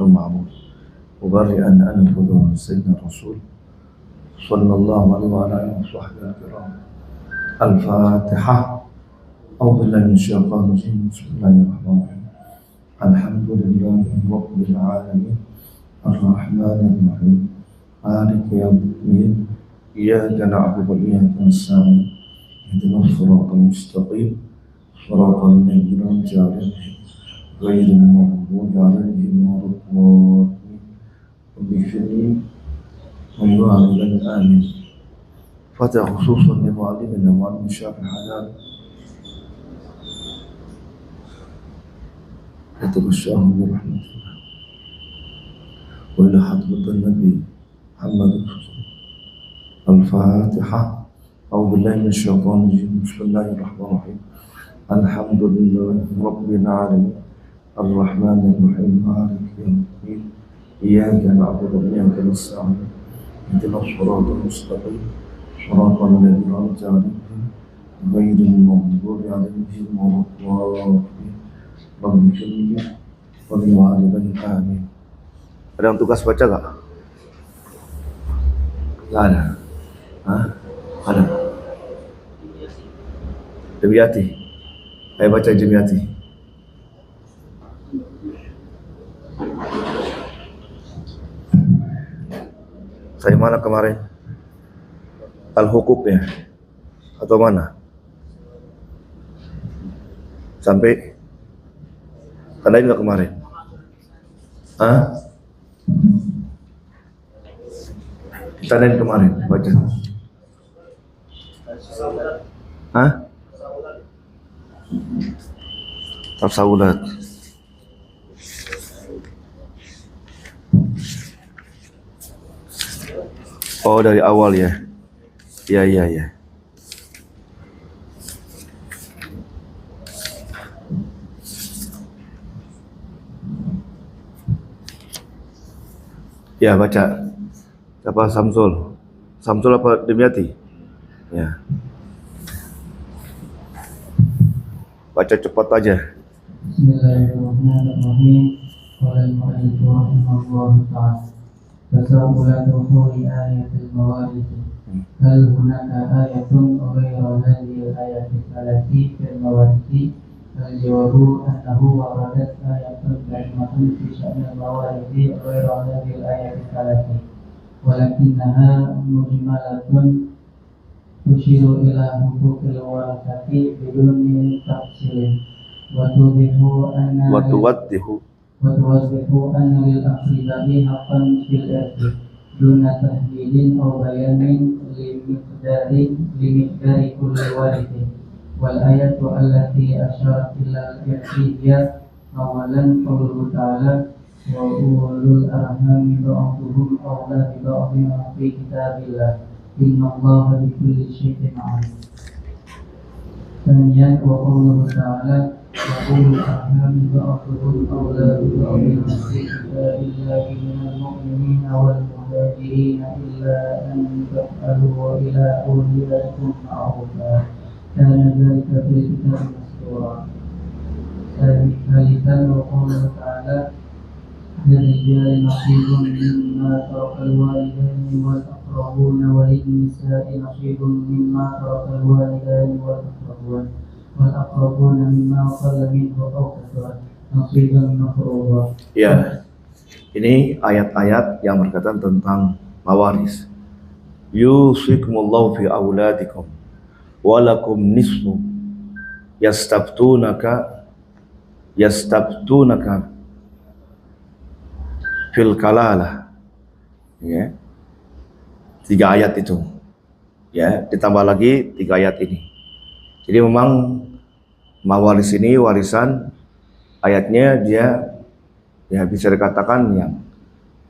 المعمول مبرئا أنفذ سيدنا الرسول صلى الله عليه وعلى آله وصحبه الكرام. الفاتحة. أعوذ بالله من الشيطان الرجيم. بسم الله الرحمن الرحيم. الحمد لله رب العالمين الرحمن الرحيم مالك يوم الدين إياك نعبد وإياك نستعين اهدنا الصراط المستقيم صراط الذين أنعمت عليهم غير المغضوب عليهم ولا الضالين وبشري ويعلم آمين. فتح خصوصا لمعلمنا وعلم الشافعي حلال يتغشاهم برحمة الله وإلى حضرة النبي محمد الفاتحة. أعوذ بالله من الشيطان الرجيم. بسم الله الرحمن الرحيم. الحمد لله رب العالمين الرحمن الرحيم مالك يوم الدين إياك نعبد وإياك نستعين اهدنا الصراط المستقيم صراط الذين أنعمت عليهم غير المغضوب عليهم ولا الضالين. Rabbi firli wa liwalidayya amin. Ada yang tugas baca gak? Gak ada. Hah? Ada. Jemiyati. Ayo baca Jemiyati. Saya mana kemarin? Al-Hukuk ya? Atau mana? Sampai tandain nggak kemarin? Hah? Tandain kemarin, baca. Hah? Tasawulat. Oh, dari awal ya? Iya. Ya, baca. Siapa? Samsul apa Dimyati? Ya. Baca cepat aja. Bismillahirrahmanirrahim. Qala al-mu'allif rahimahullahu ta'ala. Tasawwuratu li ayatil mawarith. Hal hunaka ayatun ghayra hadhihi al-ayati allati fil mawarith? Al-jawabu annahu waradat ayatun karimatun fi sya'nil mawarith ghayra hadhihi al-ayati allati walakinnaha mujmalatun tushiru ila huquqil warathati biduni tafsil wa tuwaddihu anna lil aqribai haqqan fil irthi duna tahdidin aw bayanin limiqdari kulli warithin wal ayatu allati asyarat ila al-irthiyya awalan qawluhu ta'ala wa ulul arhami ba'duhum awla bi ba'dhin fi kitabillah innallaha bi kulli shay'in 'alim. Thaniyan wa qawluhu ta'ala wa ulul arhami ba'duhum awla bi ba'dhin fi kitabillahi minal mu'minina wal muhajirin illa an taf'alu ila awliyaikum ma'rufa kana dhalika fil kitabi mastura. Thalithan wa qawluhu ta'ala للرجال نصيب مما ترك الوالدان والأقربون وللنساء نصيب مما ترك الوالدان والأقربون مما قل منه أو كثر نصيبا مفروضا. Ya, ini ayat-ayat yang berkaitan tentang mawaris. Yusikumullahu fi auladikum walakum nisfu yastabtunaka fil kalalah. Ya. 3 ayat itu. Ya, ditambah lagi 3 ayat ini. Jadi memang mawaris ini warisan ayatnya dia ya bisa dikatakan yang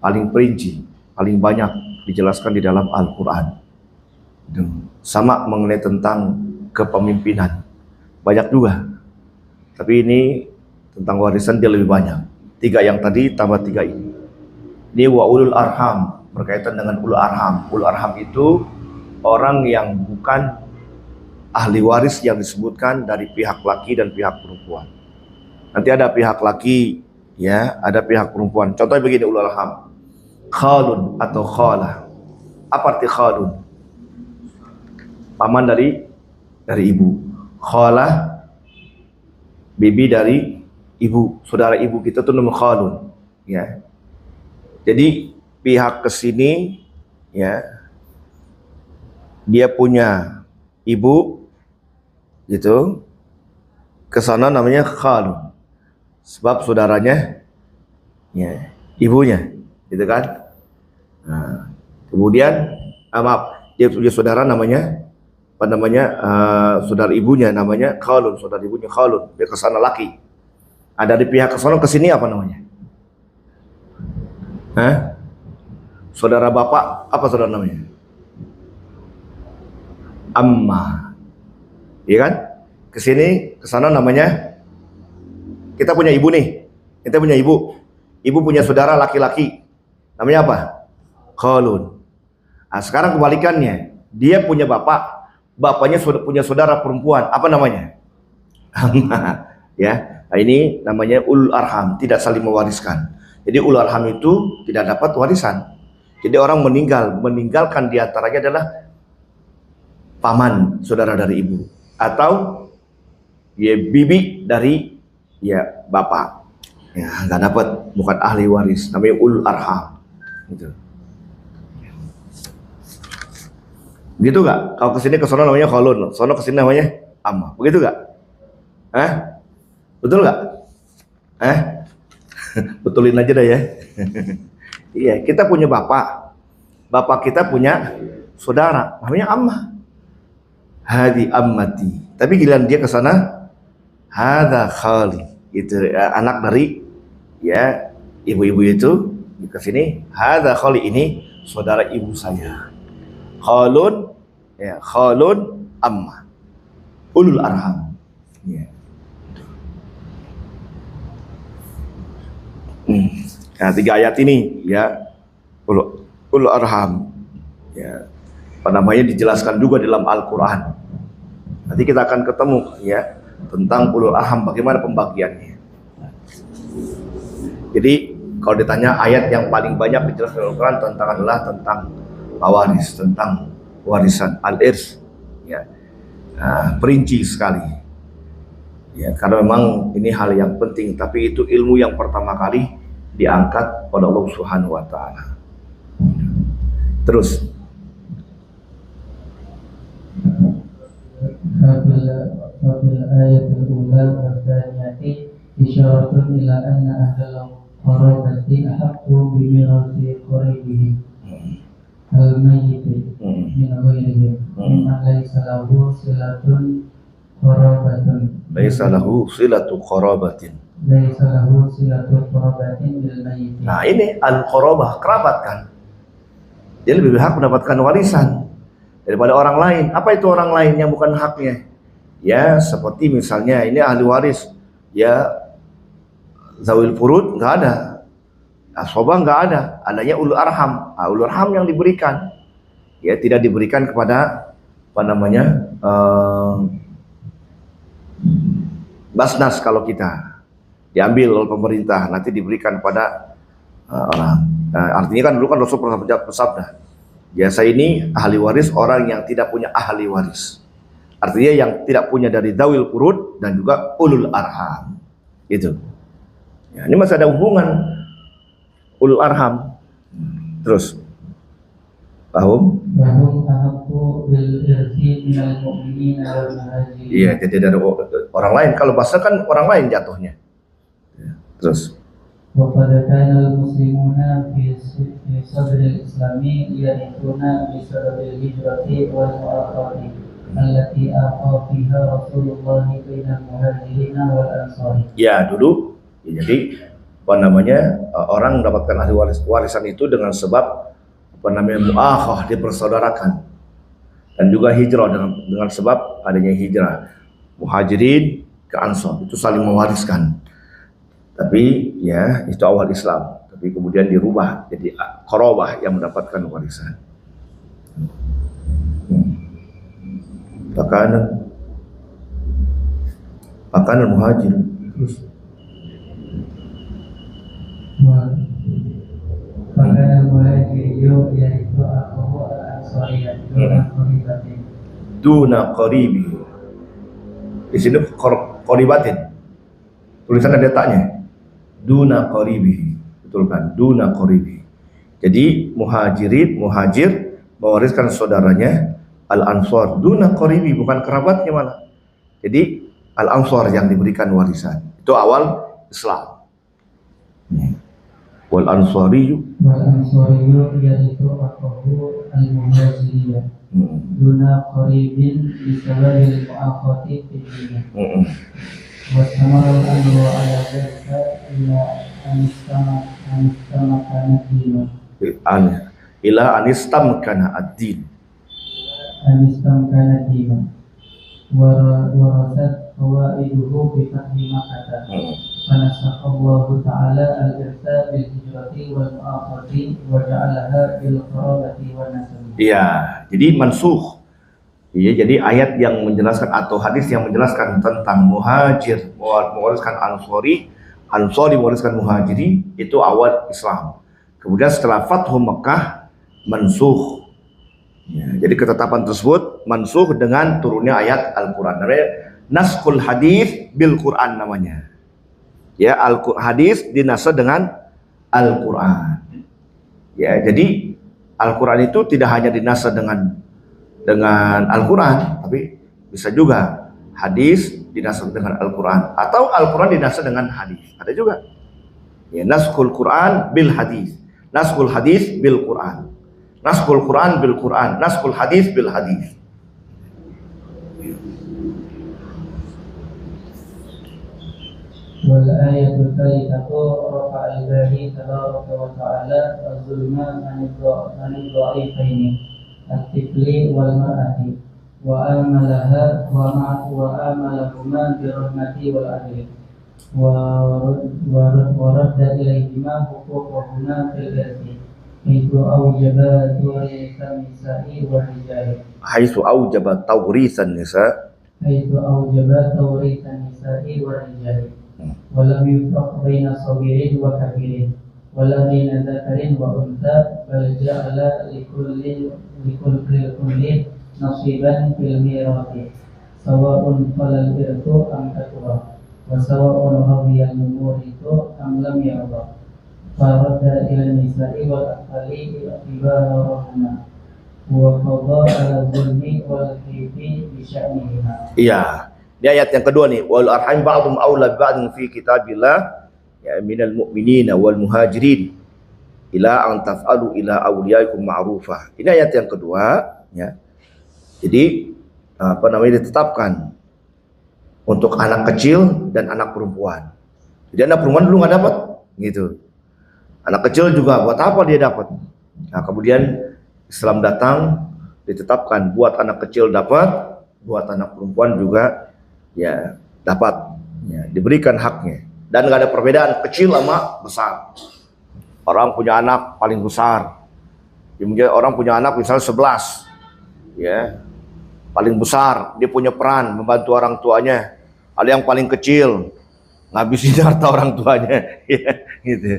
paling perinci, paling banyak dijelaskan di dalam Al-Qur'an. Sama mengenai tentang kepemimpinan. Banyak juga. Tapi ini tentang warisan dia lebih banyak. 3 yang tadi tambah 3 ini. Ini wa ulul arham, berkaitan dengan ulul arham. Ulul arham itu orang yang bukan ahli waris yang disebutkan dari pihak laki dan pihak perempuan. Nanti ada pihak laki ya ada pihak perempuan. Contohnya begini, ulul arham. Khalun atau khalah. Apa arti khalun? Paman dari ibu. Khalah, bibi dari ibu, saudara ibu kita tuh namanya khalun. Ya. Jadi pihak kesini, ya, dia punya ibu, gitu. Kesana namanya khalun. Sebab saudaranya, ya, ibunya, gitu kan. Nah, kemudian, maaf, dia punya saudara namanya, apa namanya, saudara ibunya namanya khalun, saudara ibunya khalun, dia kesana laki. Ada di pihak kesana kesini apa namanya? Hah? Saudara bapak, apa saudara namanya? Amma. Iya kan? Kesini, kesana namanya, kita punya ibu nih, kita punya ibu. Ibu punya saudara laki-laki, namanya apa? Khalun. Nah, sekarang kebalikannya, dia punya bapak, bapaknya punya saudara perempuan, apa namanya? Ya, nah ini namanya ulul arham, tidak saling mewariskan. Jadi ulul arham itu tidak dapat warisan. Jadi orang meninggalkan diantaranya adalah paman, saudara dari ibu, atau ya bibi dari ya bapak. Ya nggak dapat, bukan ahli waris, namanya ulul arham. Gitu. Begitu gak? Kalau kesini kesana namanya khalun, sono kesini namanya amma. Begitu gak? Betul gak? Betulin aja dah ya. Iya, kita punya bapak. Bapak kita punya saudara, namanya amma. Hadi ammati. Tapi giliran dia kesana, hada khali. Itu anak dari ya ibu-ibu itu ke sini, hada khali, ini saudara ibu saya. Khalun, ya, khalun amma. Ulul arham. Ya. Nah, 3 ayat ini ya ulul arham. Ya. Apa namanya dijelaskan juga dalam Al-Qur'an. Nanti kita akan ketemu ya tentang ulul arham, bagaimana pembagiannya. Jadi kalau ditanya ayat yang paling banyak dijelaskan dalam Al-Qur'an tentang waris, tentang warisan al-irs, ya. Nah, perinci sekali. Ya, karena memang ini hal yang penting, tapi itu ilmu yang pertama kali diangkat oleh Allah Subhanahu wa taala. Terus Fil ayatul ula wa tsaniyati isyaratun ila anna ahlal qarabati ahaqqu bi mirasi qaribihim al-mayyit min ghairihim mimman laysa lahu silatun qarabatun laisa lahu silatu qarabatin. laysa lahu silatun qarabatin bil mayyit. Nah, ini al-qarabah, kerabat kan. Dia lebih berhak mendapatkan warisan daripada orang lain. Apa itu orang lain yang bukan haknya? Ya, seperti misalnya ini ahli waris, ya zawil furud nggak ada, asobah nggak ada, adanya ulul arham. Ulul arham yang diberikan, ya tidak diberikan kepada apa namanya basnas. Kalau kita diambil oleh pemerintah, nanti diberikan kepada orang. Nah, artinya kan dulu kan Rasul pernah bersabda, biasa ini ahli waris orang yang tidak punya ahli waris. Artinya yang tidak punya dari dawil furud dan juga ulul arham. Gitu. Ya, ini masih ada hubungan ulul arham. Terus paham? Wahum ahaqqu bil irsi minal mu'minina wal muhajirin. Iya, jadi dari orang lain. Kalau bahasa kan orang lain jatuhnya. Ya, terus وقد كان المسلمون في صدر الإسلام يرثون بسبب الهجرة والمؤاخاة التي آخى فيها رسول الله بين المهاجرين والأنصار. Ya, dulu ya, jadi apa namanya orang mendapatkan ahli warisan itu dengan sebab apa namanya muakhah, dipersaudarakan, dan juga hijrah dengan sebab adanya hijrah muhajirin ke ansor, itu saling mewariskan. Tapi ya itu awal Islam, tapi kemudian dirubah jadi qarabah yang mendapatkan warisan. Bahkan muhajir. Terus فكان المهاجري يرث أخاه الأنصاري دون قريبته. Duna qaribi. Di sini qaribatin. Tulisan ada letaknya. Duna qaribi. Betul kan? Duna qaribi. Jadi muhajir mewariskan saudaranya al-ansar. Duna qaribi, bukan kerabatnya malah. Jadi al-ansar yang diberikan warisan. Itu awal Islam. Wal ansariyu yarithu akahu al-muhajiriyah duna qaribin bisababil mu'akhati fid din. Wa samara al-amru ala dhalika ila anistamkana ad-din. Ila anistamkana ad-din. Anistamkana ad-din. Warasat fawaiduhu bi fathi Makkah. Fanasakhallahu ta'ala al-irsa bil hijrati wal mu'akhati wa ja'alaha bil qarabati wan nasabi. Iya, jadi mansukh. Iya, jadi ayat yang menjelaskan atau hadis yang menjelaskan tentang muhajir mewariskan ansori mewariskan muhajiri itu awal Islam. Kemudian setelah Fathu Mekah mansukh. Ya, jadi ketetapan tersebut mansukh dengan turunnya ayat Al-Qur'an. Namanya naskhul hadis bil Qur'an namanya. Ya, hadis dinasakh dengan Al-Qur'an. Ya, jadi Al-Qur'an itu tidak hanya dinasakh dengan Al-Qur'an, tapi bisa juga hadis dinasakh dengan Al-Qur'an atau Al-Qur'an dinasakh dengan hadis. Ada juga. Ya, naskhul Qur'an bil hadis. Naskhul hadis bil Qur'an. Naskhul Qur'an bil Qur'an, naskhul hadis bil hadis. Wal ayatul tsalitsatu rafa'a al-bari tabaraka wa ta'ala az-zulma anil dha'ifaini at-tifli wal mar'ati wa amalaha wa amalahuma bi rahmati wal adli wa radda ilayhima huquqahuma fil irthi haitsu awjaba tawrisan nisa'i wa rijali Haitsu aujaba tawrisan nisa wa rijali walam yufraq baina sabirin wa kafirin wala baina dzakarin wa untha bal ja'ala likulli nasiban fil mirati sawa'un falal irtu am kathura wa sawa'un radiyal muritu am lam yarda faradda ila nisa'i wal atfali ibarahuma wa qadha ala zulmi wal kayfi bi sya'nihima. Iya. Di ayat yang kedua nih, wal arham ba'dhum aula ba'dhin fi kitabillah ya minal mu'minina wal muhajirin ila an taf'alu ila awliyaikum ma'rufah. Ini ayat yang kedua ya. Jadi ditetapkan untuk anak kecil dan anak perempuan. Jadi anak perempuan dulu nggak dapat gitu. Anak kecil juga buat apa dia dapat? Nah, kemudian Islam datang ditetapkan buat anak kecil dapat, buat anak perempuan juga ya dapat, ya, diberikan haknya dan nggak ada perbedaan kecil sama besar. Orang punya anak paling besar, ya, orang punya anak misalnya 11, ya paling besar dia punya peran membantu orang tuanya. Ada yang paling kecil ngabisin harta orang tuanya, ya, gitu.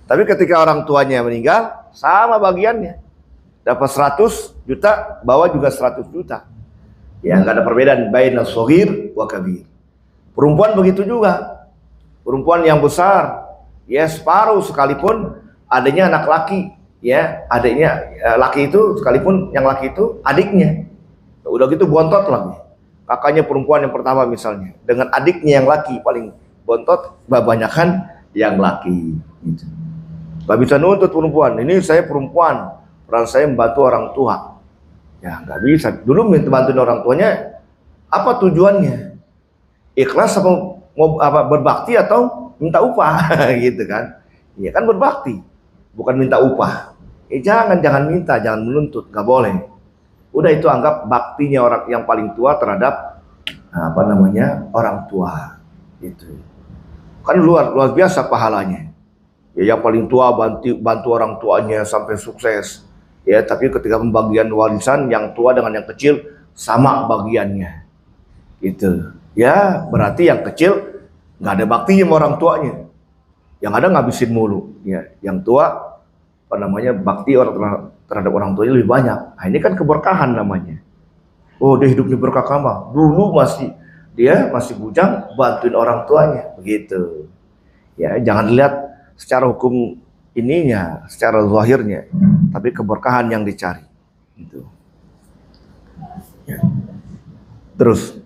Tapi ketika orang tuanya meninggal sama bagiannya, dapat 100 juta, bawa juga 100 juta. Ya, nggak ada perbedaan baina shaghir wa kabir. Perempuan begitu juga. Perempuan yang besar, ya separuh sekalipun adanya anak laki, ya adiknya laki itu sekalipun yang laki itu adiknya. Udah gitu bontot lagi. Kakaknya perempuan yang pertama misalnya dengan adiknya yang laki paling bontot, kebanyakan yang laki. Gitu. Gak bisa nuntut perempuan. Ini saya perempuan, peran saya membantu orang tua. Ya nggak bisa. Dulu minta bantuin orang tuanya, apa tujuannya? Ikhlas apa berbakti atau minta upah gitu kan? Iya kan berbakti, bukan minta upah. Jangan minta, jangan menuntut, nggak boleh. Udah itu anggap baktinya orang yang paling tua terhadap orang tua. Itu kan luar biasa pahalanya. Ya yang paling tua bantu orang tuanya sampai sukses. Ya, tapi ketika pembagian warisan yang tua dengan yang kecil sama bagiannya. Gitu. Ya, berarti yang kecil nggak ada baktinya sama orang tuanya. Yang ada ngabisin mulu. Ya, yang tua bakti terhadap orang tuanya lebih banyak. Nah, ini kan keberkahan namanya. Oh, dia hidupnya berkah mah. Dulu dia masih bujang bantuin orang tuanya, begitu. Ya, jangan lihat secara hukum ininya, secara zahirnya, tapi keberkahan yang dicari. Gitu. Ya. Terus.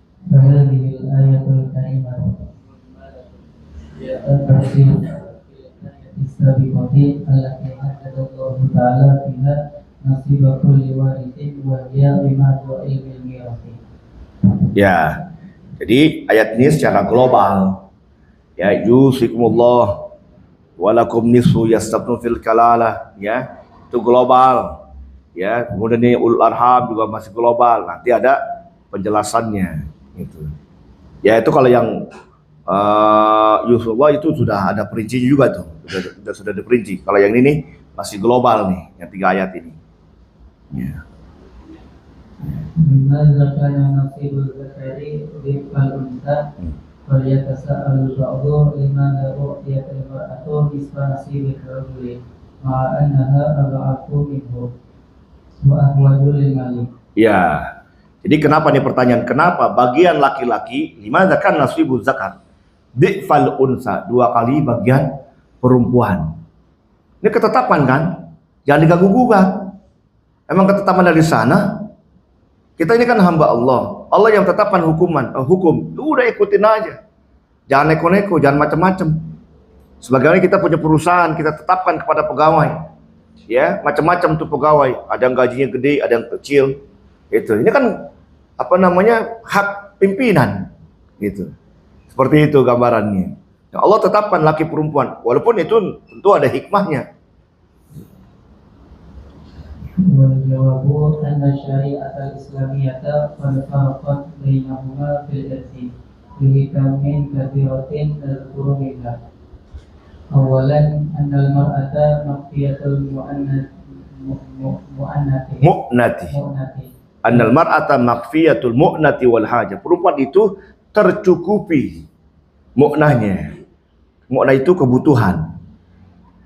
Ya, jadi ayat ini secara global. Ya, yusikumullah walakum nisfu yastabnu fil kalalah. Ya, itu global. Ya, kemudian ini ulul arham juga masih global. Nanti ada penjelasannya. Gitu. Ya, itu kalau yang Yusufullah itu sudah ada perincinya juga tuh, sudah diperinci. Kalau yang ini masih global nih, yang 3 ayat ini. Ya. Ya. Jadi kenapa nih pertanyaan? Kenapa bagian laki-laki limadza kan nasibu zakat? Di'fal unsa, 2 kali bagian perempuan. Ini ketetapan kan? Jangan diganggu-gugat. Emang ketetapan dari sana? Kita ini kan hamba Allah. Allah yang tetapkan hukum. Udah ikutin aja. Jangan neko-neko, jangan macam-macam. Sebagaimana kita punya perusahaan, kita tetapkan kepada pegawai. Ya, macam-macam tuh pegawai. Ada yang gajinya gede, ada yang kecil. Itu. Ini kan hak pimpinan. Gitu. Seperti itu gambarannya. Nah, Allah tetapkan laki perempuan, walaupun itu tentu ada hikmahnya. Waljawabu anna syariat al-islamiyata farqat bainahuma fil irsi bihikamin kathiratin tadhkuru minha. Awalan anna al-mar'ata maqfiyatul mu'nati. Anna al-mar'ata maqfiyatul mu'nati wal haja. Perempuan itu tercukupi mu'nahnya. Mu'nah itu kebutuhan.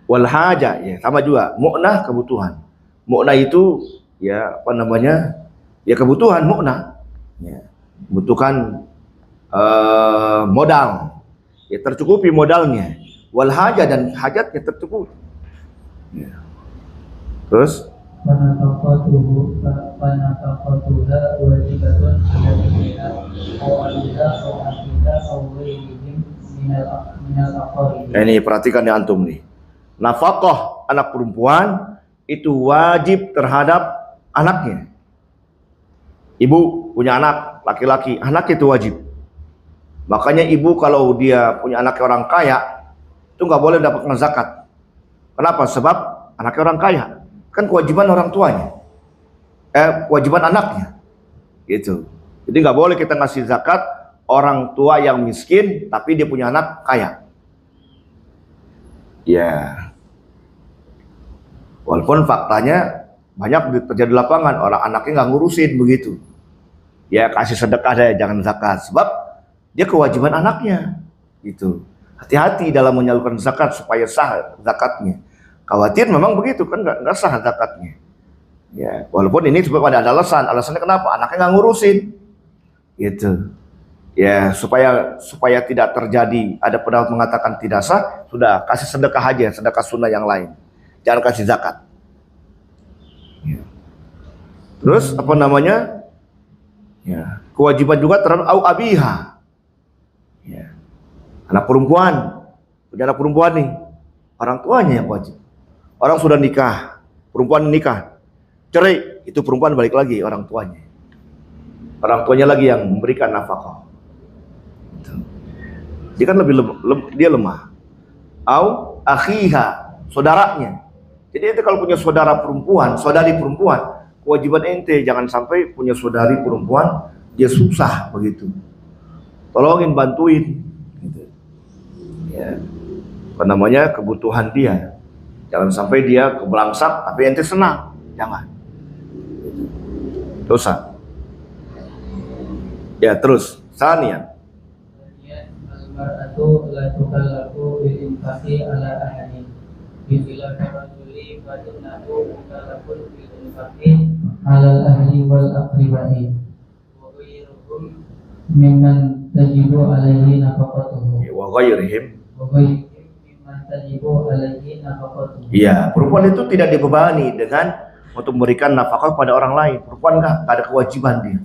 Wal haja, ya sama juga. Mu'nah kebutuhan. Mu'nah itu ya ya kebutuhan mu'nah. Ya, butuhkan modal. Ya tercukupi modalnya. Wal haja, dan hajatnya tercukupi. Ya. Terus panafaqatuha wajibatun 'ala al-rijal aw 'ala al-aqidah aw ghairihim minal aqarib. Ini perhatikan ya antum nih. Nafkah anak perempuan itu wajib terhadap anaknya. Ibu punya anak laki-laki, anak itu wajib. Makanya ibu kalau dia punya anak orang kaya, itu nggak boleh dapatkan zakat. Kenapa? Sebab anaknya orang kaya. Kan kewajiban orang tuanya. Kewajiban anaknya. Gitu. Jadi nggak boleh kita ngasih zakat orang tua yang miskin, tapi dia punya anak kaya. Ya. Walaupun faktanya banyak terjadi di lapangan, orang anaknya nggak ngurusin begitu. Ya kasih sedekah deh, jangan zakat. Sebab dia kewajiban anaknya. Gitu. Hati-hati dalam menyalurkan zakat supaya sah zakatnya. Khawatir memang begitu kan nggak sah zakatnya. Ya, walaupun ini sebab ada alasan. Alasannya kenapa? Anaknya nggak ngurusin. Gitu. Ya supaya tidak terjadi ada pendapat mengatakan tidak sah, sudah kasih sedekah aja, sedekah sunnah yang lain. Jangan kasih zakat. Ya. Terus Ya, kewajiban juga terhadap abiha. Ya. Anak perempuan, punya anak perempuan nih, orang tuanya yang wajib. Orang sudah nikah, perempuan nikah, cerai, itu perempuan balik lagi orang tuanya. Orang tuanya lagi yang memberikan nafkah. Dia kan dia lemah. Au akhiha, saudaranya. Jadi ente kalau punya saudari perempuan, kewajiban ente jangan sampai punya saudari perempuan dia susah begitu. Tolongin, bantuin. Gitu. Ya. Kebutuhan dia. Jangan sampai dia kebelangsak tapi ente senang. Jangan. Dosa. Ya terus, sanian. mar'atu la tukallafu bil infaqi ala ahadin. Bila rajuli fa innahu mukallafun bil infaqi ala ahli wal aqribai. Wa ghayruhum mimman tajibu alaihi nafaqatuhu. Wa ghairihim. Wa ghayruhum mimman tajibu alaihi nafaqatuhu. Iya, perempuan itu tidak dibebani dengan untuk memberikan nafkah kepada orang lain. Perempuan nggak ada kewajiban dia.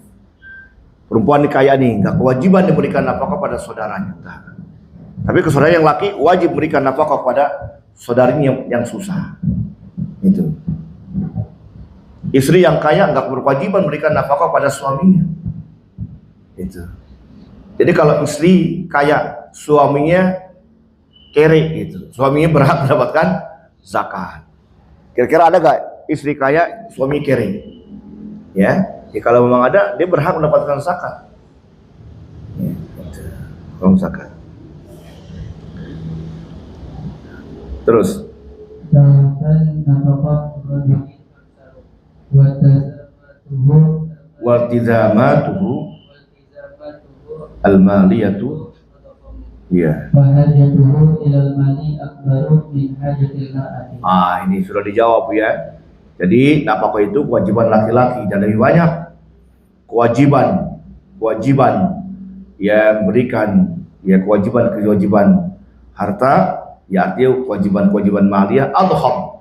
Perempuan ini kayak nih, nggak kewajiban diberikan nafkah pada saudaranya. Enggak. Tapi ke saudara yang laki wajib memberikan nafkah kepada saudarinya yang susah. Itu. Istri yang kaya nggak berkewajiban memberikan nafkah pada suaminya. Itu. Jadi kalau istri kaya, suaminya kere gitu. Suaminya berhak mendapatkan zakat. Kira-kira ada gak istri kaya, suami kere? Ya, kalau memang ada, dia berhak mendapatkan zakat. Ya, gitu. Zakat. Terus. Dan nafaqah rajulin wa tazamatuhu Waltizamatuhu al-maliyatu. Iya. wa hajatuhu ilal mali akbaru min hajatil mar'ati. Ini sudah dijawab ya. Jadi nafkah itu kewajiban laki-laki dan lebih banyak kewajiban yang memberikan ya kewajiban harta, ya artinya kewajiban maliyah adham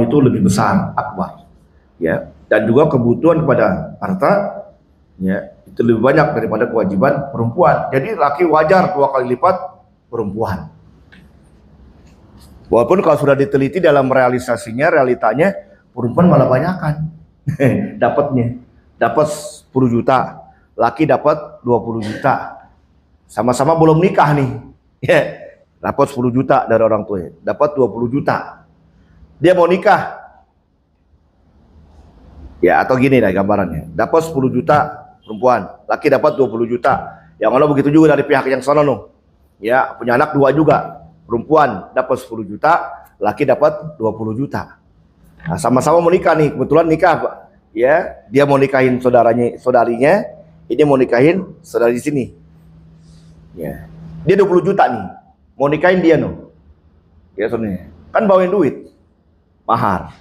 itu lebih besar, akbar ya, dan juga kebutuhan kepada harta ya itu lebih banyak daripada kewajiban perempuan. Jadi laki wajar 2 kali lipat perempuan. Walaupun kalau sudah diteliti dalam realitanya perempuan malah banyakan dapatnya. Dapat 10 juta, laki dapat 20 juta. Sama-sama belum nikah nih. Ya, dapat 10 juta dari orang tuanya, dapat 20 juta. Dia mau nikah. Ya, atau gini lah gambarannya. Dapat 10 juta perempuan, laki dapat 20 juta. Yang mana begitu juga dari pihak yang sana no. Ya, punya anak 2 juga. Perempuan dapat 10 juta, laki dapat 20 juta. Nah, sama-sama mau nikah nih, kebetulan nikah, Pak. Ya, dia mau nikahin saudarinya, ini mau nikahin saudari di sini. Ya. Dia 20 juta nih. Mau nikahin dia no. Ya, soalnya kan bawain duit. Mahar.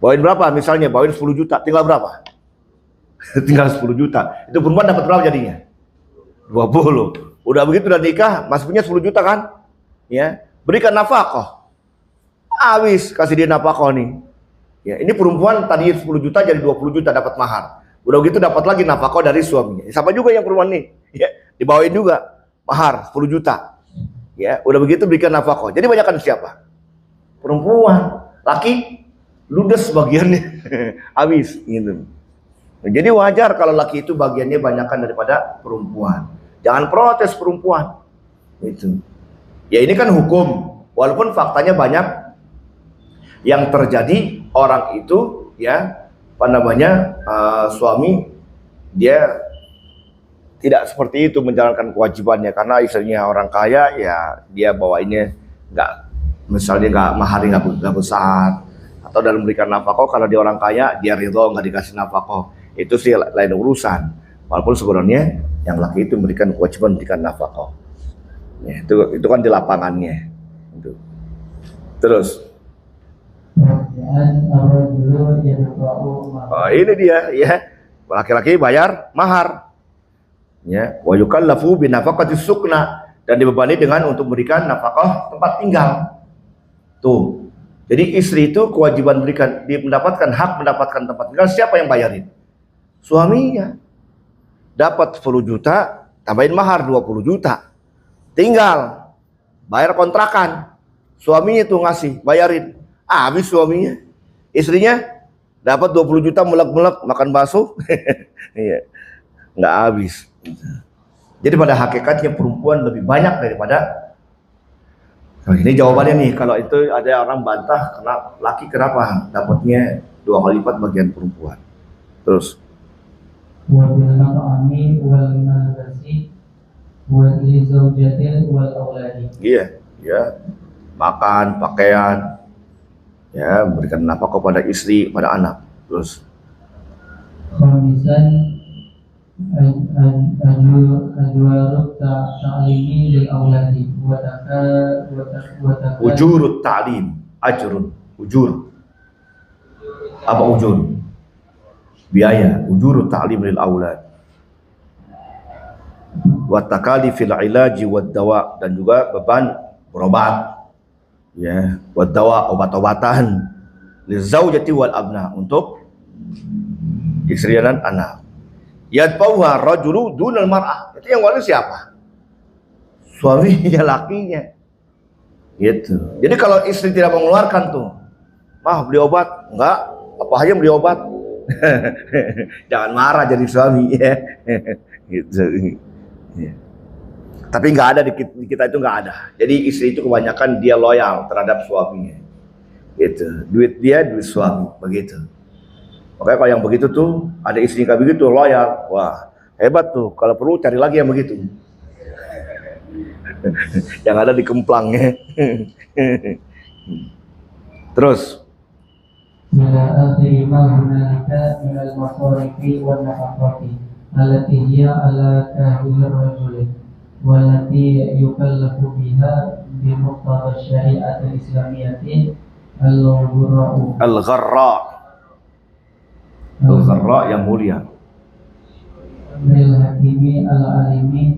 Bawain berapa? Misalnya bawain 10 juta, tinggal berapa? Tinggal 10 juta. Itu perempuan dapat berapa jadinya? 20. Udah begitu udah nikah, masih punya 10 juta kan? Ya, berikan nafkah. Habis kasih dia nafkah nih. Ya, ini perempuan tadi 10 juta jadi 20 juta dapat mahar. Udah begitu dapat lagi nafkah dari suaminya. Sama juga yang perempuan nih. Ya, dibawain juga mahar 10 juta. Ya, udah begitu berikan nafkah. Jadi banyakkan siapa? Perempuan. Laki ludes bagiannya. Habis gitu. Jadi wajar kalau laki itu bagiannya banyakkan daripada perempuan. Jangan protes perempuan. Itu. Ya ini kan hukum, walaupun faktanya banyak yang terjadi orang itu ya suami dia tidak seperti itu menjalankan kewajibannya karena istrinya orang kaya ya dia bawainnya misalnya maharnya nggak besar, atau dalam memberikan nafkah kalau dia orang kaya dia ridho nggak dikasih nafkah, itu sih lain urusan. Walaupun sebenarnya yang laki itu memberikan kewajiban memberikan nafkah. Ya, itu kan di lapangannya. Itu. Terus. Ini dia ya. Laki-laki bayar mahar. Ya, wa yukallafu bi nafaqati sukna, dan dibebani dengan untuk memberikan nafkah tempat tinggal. Tuh. Jadi istri itu kewajiban berikan, dia mendapatkan tempat tinggal, siapa yang bayarin? Suaminya. Dapat 10 juta, tambahin mahar 20 juta. Tinggal bayar kontrakan, suaminya tuh ngasih, bayarin. Habis suaminya. Istrinya dapat 20 juta mulak-mulak makan bakso. Iya. Nggak habis. Jadi pada hakikatnya perempuan lebih banyak daripada. Nah, ini jawabannya nih, kalau itu ada orang bantah karena laki kenapa dapatnya 2 kali lipat bagian perempuan. Terus wabil mat'ami wal malbasi wal lizawjatil wal auladi. Iya, ya. Makan, pakaian, ya, berikan nafkah kepada istri, pada anak. Terus khamisan أجوار تعليمي للأولاد Ujurut ta'lim, ajrun, ujur. Apa ujur? Biaya, ujurut ta'lim lil aulad. Wa takalifil ilaji wad dawa, dan juga beban berobat. Ya, wad dawa, obat-obatan. Lizaujati wal abna, untuk istri dan anak. Yadfauha rajulu dunal mar'ah. Itu yang waris siapa? Suaminya, lakinya. Gitu. Jadi kalau istri tidak mengeluarkan tuh, mah beli obat, enggak, apa aja beli obat. Jangan marah jadi suami ya. Gitu. Ya. Tapi nggak ada di kita itu nggak ada. Jadi istri itu kebanyakan dia loyal terhadap suaminya. Gitu. Duit dia, duit suami, begitu. Makanya kalau yang begitu tuh, ada istri kayak begitu loyal, wah hebat tuh. Kalau perlu cari lagi yang begitu. Yang ada di kemplangnya. Terus. إلى آخر ما هنالك من المصارف والنفقات التي هي على كاهل الرجل والتي يكلف بها بمقتضى الشريعة الإسلامية الغراء Al-Gharra yang mulia. Al-Hakimi Al-Alimi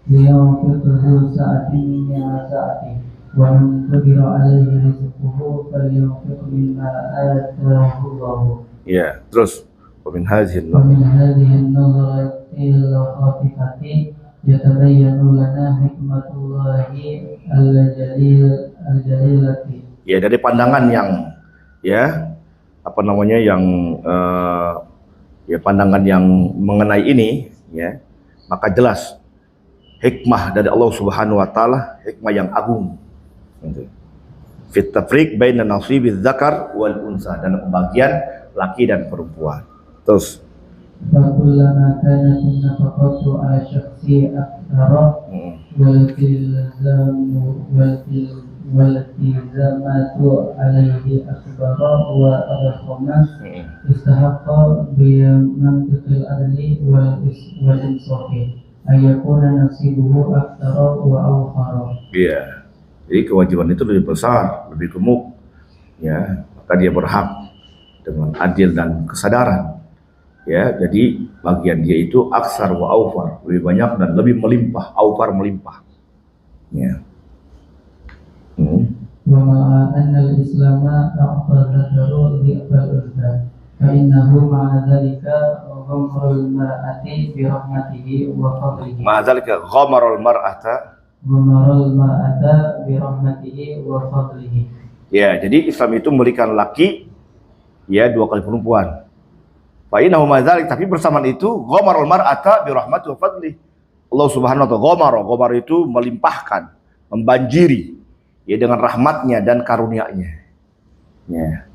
liyunfiqhu sa'atin min sa'ati wa man qadira alayhi rizquhu falyunfiq mimma ataahu Allah. Ya, terus wa min hadhihi an-nazarati al-khatifati yatabayyanu lana hikmatullahi al-jalilati. Ya, dari pandangan yang apa namanya yang pandangan yang mengenai ini ya, maka jelas hikmah dari Allah Subhanahu wa taala, hikmah yang agung. Fit tafriq baina nasibiz zakar wal unsa, dan pembagian laki dan perempuan. Terus fakullama kanat nafaqatu ala syakhsi aktsara والالتزامات عليه أكبر وأضخم استحق بمنطق العدل والإنصاف أن يكون نصيبه أكثر وأوفر. Iya, jadi kewajiban itu lebih besar, lebih gemuk, ya, maka dia berhak dengan adil dan kesadaran. Ya, jadi bagian dia itu aksar wa aufar, lebih banyak dan lebih melimpah, aufar melimpah. Ya. ومع أن الإسلام أعطى الذكر ضعف الأنثى فإنه مع ذلك غمر المرأة برحمته وفضله. مع ذلك غمر المرأة برحمته وفضله. Ya, jadi Islam itu memberikan laki ya 2 kali perempuan. Fa innahu ma dzalik, tapi bersamaan itu ghamarul mar'ata bi rahmatihi wa fadlihi. Allah Subhanahu wa ta'ala ghamar itu melimpahkan, membanjiri ya dengan rahmatnya dan karunia-Nya. Ya.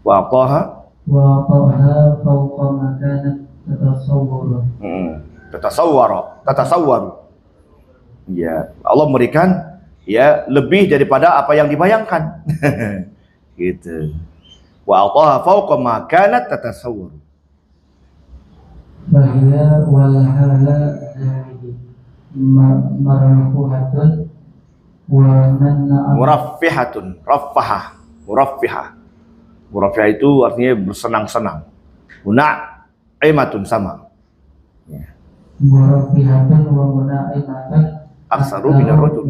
Wa taha fawqa ma kanat tatasawwaru. Ya, Allah memberikan ya lebih daripada apa yang dibayangkan. Gitu. Wa taha fawqa ma kanat tatasawwaru. Bahya wal hala marfuhatun muraffihatun, muraffihah itu artinya bersenang-senang. Muna'imatun sama. Ya. Muraffihatun wa muna'imatun aksaru minar rajul.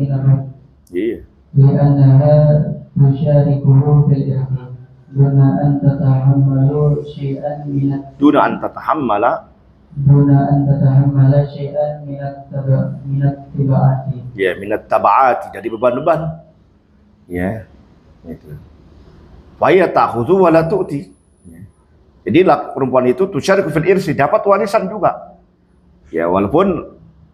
Iya. Li'annaha tusyarikuhu fil irthi duna an tatahammalu syai'an minat syai'an minat tibaati. Ya, minat tabaati, dari beban-beban. Ya, itu. Wa ya ta'khudhu wa la tu'ti. Ya. Jadi perempuan itu tusyariku fil irsi, dapat warisan juga. Ya, walaupun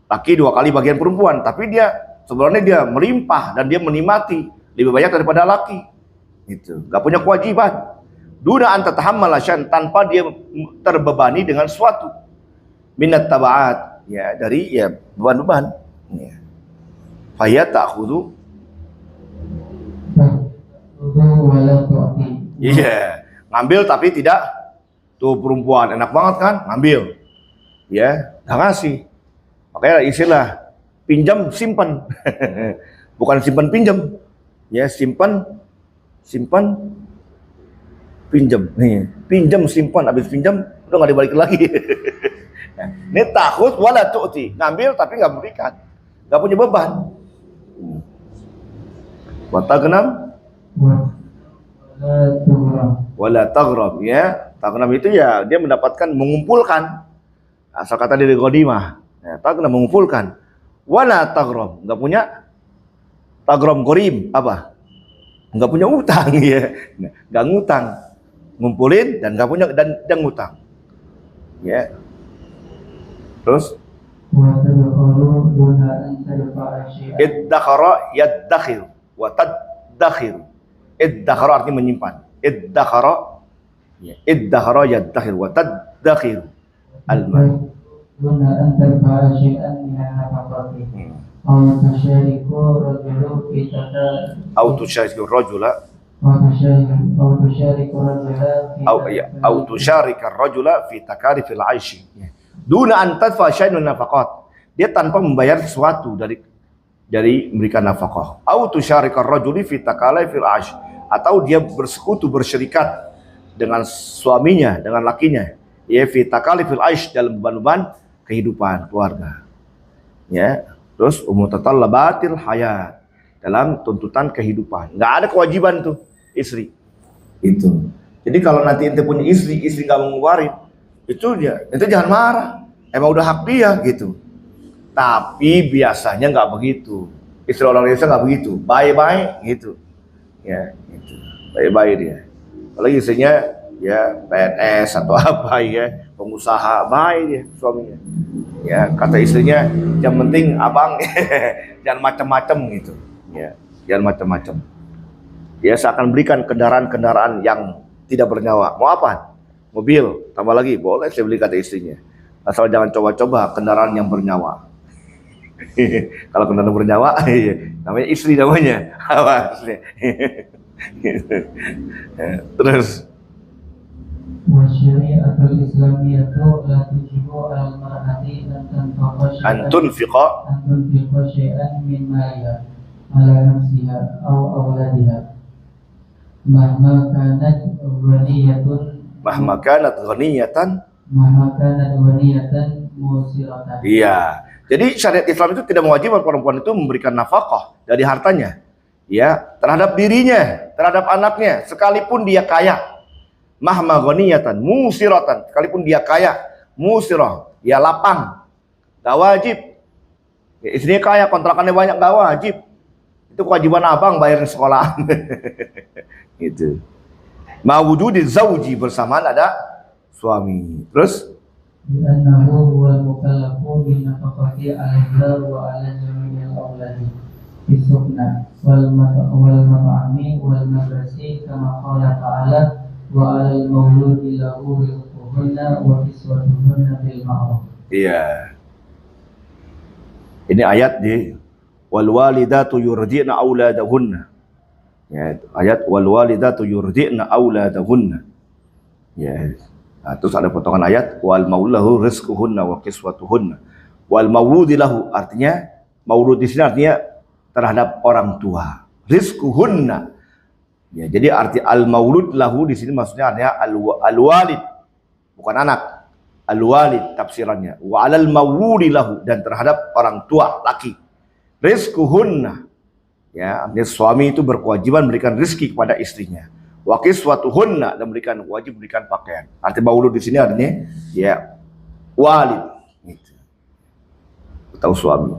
laki 2 kali bagian perempuan, tapi dia sebenarnya dia melimpah dan dia menikmati lebih banyak daripada laki. Itu, enggak punya kewajiban. Duna an tatahammala syai'an, tanpa dia terbebani dengan suatu. Minat tabaat, ya, dari ya beban-beban. Ya. Faya ta'khudhu. Iya, ngambil tapi tidak tuh perempuan enak banget kan, ngambil. ya nggak ngasih. Makanya istilah pinjam simpan, bukan simpan pinjam, ya simpan pinjam nih, pinjam simpan, habis pinjam udah nggak dibalik lagi. Ini takut wala tu'ti, ngambil tapi nggak berikan, nggak punya beban. Watagnam wala taghram, ya tagnam itu ya dia mendapatkan, mengumpulkan, asal kata dari ghodimah, ya, tagnam mengumpulkan, wala taghram nggak punya, taghram gorim apa, nggak punya utang, ya nggak ngutang, ngumpulin dan nggak punya dan ngutang, ya. Terus iddakhara yaddakhir wa taddakhir. Iddakhara artinya menyimpan. Iddakhara, ya, iddakhara yaddakhir wa taddakhir al-mal. Duna an tarfa'a syai'an min an-nafaqati aw tusyariku rajulu fi Au tusyariku rajula au tusyarika rajula fi takarifil 'aishi. Duna an tadfa syai'an min nafaqat. Dia tanpa membayar sesuatu dari memberikan nafkah. Au tusyarika rajuli fi takalifil 'aish, atau dia bersekutu, bersyirikat dengan suaminya, dengan lakinya, ya fi takalifil 'aish, dalam beban-beban kehidupan keluarga. Ya, terus umutatallabatil hayat, dalam tuntutan kehidupan. Nggak ada kewajiban tuh istri. Itu. Jadi kalau nanti ente punya istri nggak mau ngeluarin, itu jangan marah. Emang udah hak dia gitu. Tapi biasanya nggak begitu. Istri orang Indonesia nggak begitu. Bye-bye gitu. Ya, gitu. Bye-bye dia. Apalagi istrinya ya PNS atau apa ya, pengusaha, bye dia suaminya. Ya, kata istrinya, yang penting abang jangan macam-macam gitu. Ya, jangan macam-macam. Dia seakan berikan kendaraan-kendaraan yang tidak bernyawa. Mau apa? Mobil, tambah lagi, boleh saya beli, kata istrinya. Asal jangan coba-coba kendaraan yang bernyawa. Kalau kendaraan bernyawa, namanya istri namanya. Awas. Terus wasyari'atul islamiyatu la tujibu al-mar'ati an tunfiqa syai'an min maliha ala nafsiha aw awladiha mahma kanat ghaniyatan musiratan. Iya. Jadi syariat Islam itu tidak mewajibkan perempuan itu memberikan nafkah dari hartanya, ya, terhadap dirinya, terhadap anaknya, sekalipun dia kaya. Mahma ghaniyatan musiratan, sekalipun dia kaya, musirah, ya lapang, gak wajib. Ya, istrinya kaya, kontrakannya banyak, gak wajib. Itu kewajiban abang bayarin sekolah. Gitu. Mawujudi zauji, bersamaan ada suami. Terus Annahu huwal mukallafu bin nafaqati 'alaiha wa 'ala jami'il awladi bisukna wal mat'ami wal madrasi kama qala ta'ala wa 'alal mauludi lahu rizquhunna wa kiswatuhunna bil ma'ruf. Iya. Ini ayat di wal walidatu yurdi'na auladahunna. Ya, ayat wal walidatu yurdi'na auladahunna. Ya. Nah, terus ada potongan ayat wal maulahu rizquhunna wa kiswatuhunna. Wal mauludi lahu, artinya maulud di sini artinya terhadap orang tua. Rizquhunna. Ya, jadi arti al maulud lahu di sini maksudnya artinya al walid, bukan anak. Al walid tafsirannya. Wa alal mauludi lahu, dan terhadap orang tua laki. Rizquhunna. Ya, artinya suami itu berkewajiban memberikan rezeki kepada istrinya. Wa kiswatuhunna, dan wajib berikan pakaian. Arti maulud di sini artinya ya walid gitu. Tahu suami.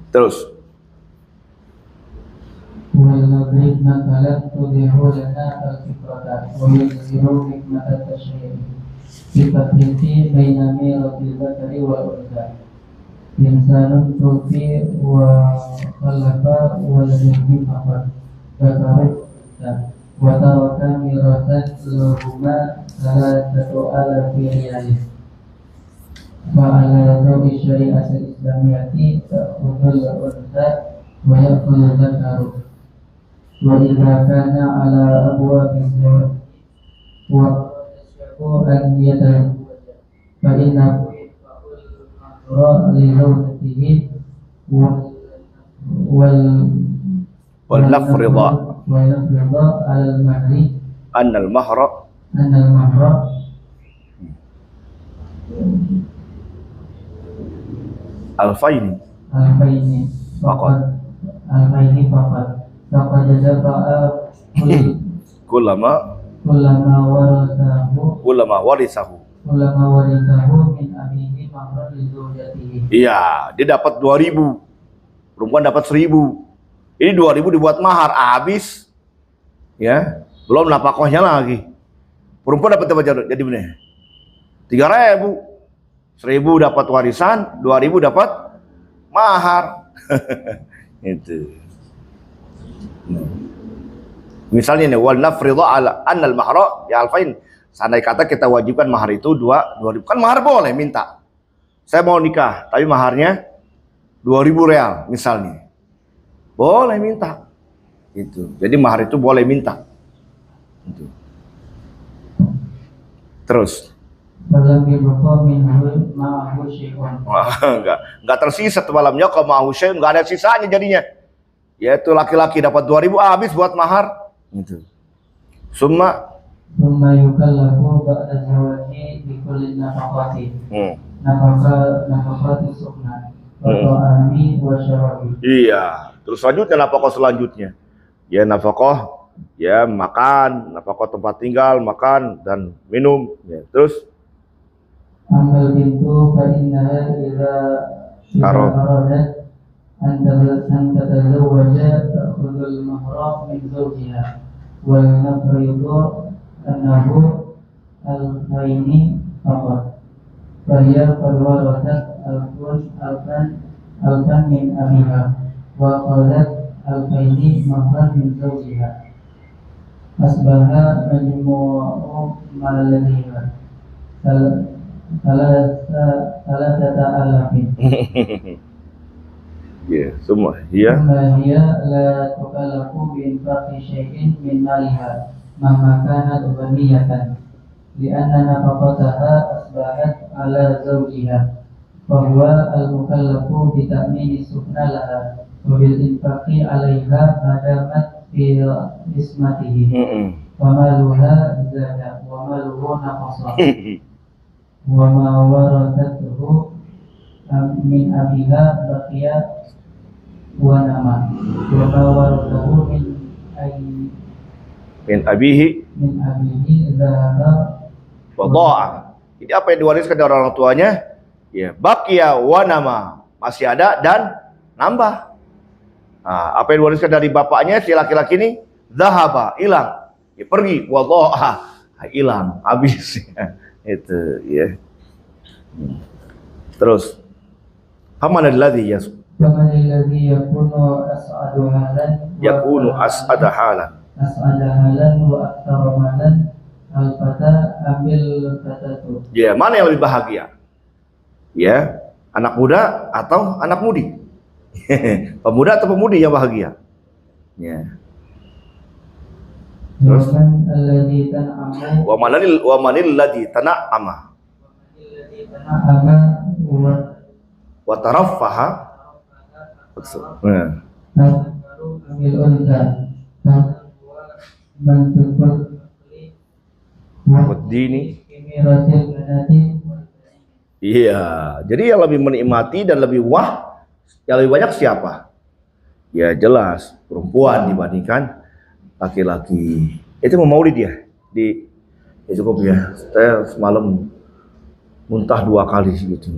Terus walladhina khalaqtu lana al-fitrata wa yuzhiru hikmata tashri'i bifathati baina miratil zakari wal unsa insanun tufi wa khalaqa wa ladhi afad zakari wa taraka miratan lahuma salatatu alafi riyalih fa'ala dhawi syari'at al-islamiyati ta'udul unsa wa ya'kulu zakaru wa idha kana ala abwa bisawad wa an yatahu fa inna لزوجته وال ولنفرض ونفرض على المهر أن المهر أن المهر ألفين ألفين فقط ألفين فقط فقد دفع كلما كلما ورثه ورثه. كلما ورثه من أبيه مهرا لزوجته. Iya, dia dapat 2.000, perempuan dapat 1.000. Ini 2.000 dibuat mahar, habis, ya, belum nafkahnya lagi. Perempuan dapat apa jadi benar? 3.000, 1.000 dapat warisan, 2.000 dapat mahar. Itu. Misalnya nih, wal nafridhu ala annal mahra ya alfain. Seandainya kata kita wajibkan mahar itu 2.000. Kan mahar boleh minta. Saya mau nikah, tapi maharnya 2.000 real misalnya. Boleh minta. Itu. Jadi mahar itu boleh minta. Itu. Terus enggak tersisa tuh malamnya kalau mau syai enggak ada sisanya jadinya. Yaitu laki-laki dapat 2.000 habis buat mahar. Gitu. Summa yukallafu ba'da zawaji bi kulli nafaqati. Nafaqati sunnah wa ta'ami wa syarabi. Iya, terus selanjutnya nafkah selanjutnya. Ya nafkah, ya makan, nafkah tempat tinggal, makan dan minum. Ya, terus amal bintu fa innaha idza aradat an tatazawwaja ta'khudul mahra min zawjiha wal nafridu annahu al-aini faqat fahiya farwaratat alfan min abiha wa qalat al-aini mahran min zawjiha asbaha majmu'u maladiha salasata alafin. Ya, semua. Ya. Hiya la tukallafu bi infaqi syai'in min maliha mahma kanat ghaniyatan li'anna nafaqataha asbahat ala zawjiha fa huwa al-mukallafu bi ta'mini sukna laha wa bil infaqi 'alayha adamat fi ismatihi wa maluha zada wa maluhu naqasa wa ma waratatuhu min abiha baqiya wa nama wa ma waratatuhu min abihi dhahaba wa dha'a. Jadi apa yang diwariskan dari orang tuanya? Ya, baqiya wa nama, masih ada dan nambah. Nah, apa yang diwariskan dari bapaknya si laki-laki ini? Dhahaba, hilang. Ya, pergi, wa dha'a, hilang, habis. Itu ya. Terus faman alladhi yakunu as'ada halan wa aktsara malan al-fata amil fatatu. Ya, mana yang lebih bahagia? Ya, anak muda atau anak mudi? Pemuda atau pemudi yang bahagia? Ya. Terus wa manil ladzi tana'ama wa taraffaha. Dini. Iya, jadi yang lebih menikmati dan lebih wah, yang lebih banyak siapa? Ya jelas perempuan dibandingkan laki-laki. Itu mau maulid dia di ya cukup ya. Saya semalam muntah 2 kali gitu.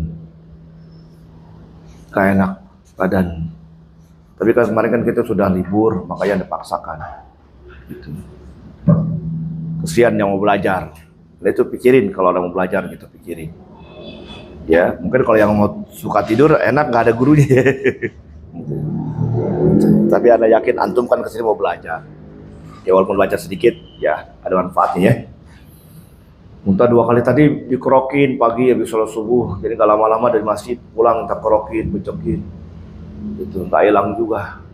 Gak enak badan. Tapi kan kemarin kan kita sudah libur, makanya dipaksakan. Gitu. Kesian yang mau belajar. Nah, itu pikirin kalau orang mau belajar gitu pikirin. Ya mungkin kalau yang mau suka tidur enak nggak ada gurunya. Gitu. Tapi Anda yakin antum kan kesini mau belajar. Ya walaupun belajar sedikit ya ada manfaatnya ya. Muntah 2 kali tadi dikerokin pagi habis sholat subuh, jadi gak lama-lama dari masjid pulang tak kerokin, becokin, itu tak hilang juga.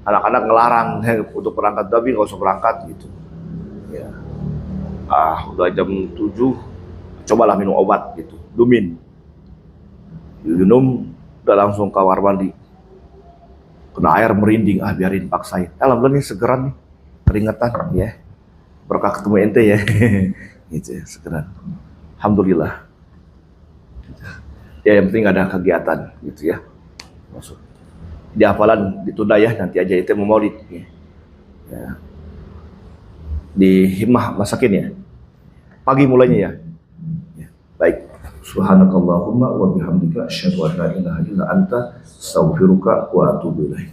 Anak-anak ngelarang untuk berangkat, tapi nggak usah berangkat gitu. Ya. Udah jam 7, cobalah minum obat gitu, Dumin. Minum, udah langsung kamar mandi. Kena air merinding, biarin paksain. Alhamdulillah nih segeran nih, keringetan ya. Berkah ketemu ente ya. Gitu ya, segeran. Alhamdulillah. Ya yang penting ada kegiatan gitu ya. Masuk. Di hafalan ditunda ya, nanti aja itu mau maulid ya. Ya. Di himmah masakin ya. Pagi mulainya ya. Ya. Baik. Subhanakallahumma wa bihamdika asyhadu an la ilaha illa anta astaghfiruka wa atubu ilaik.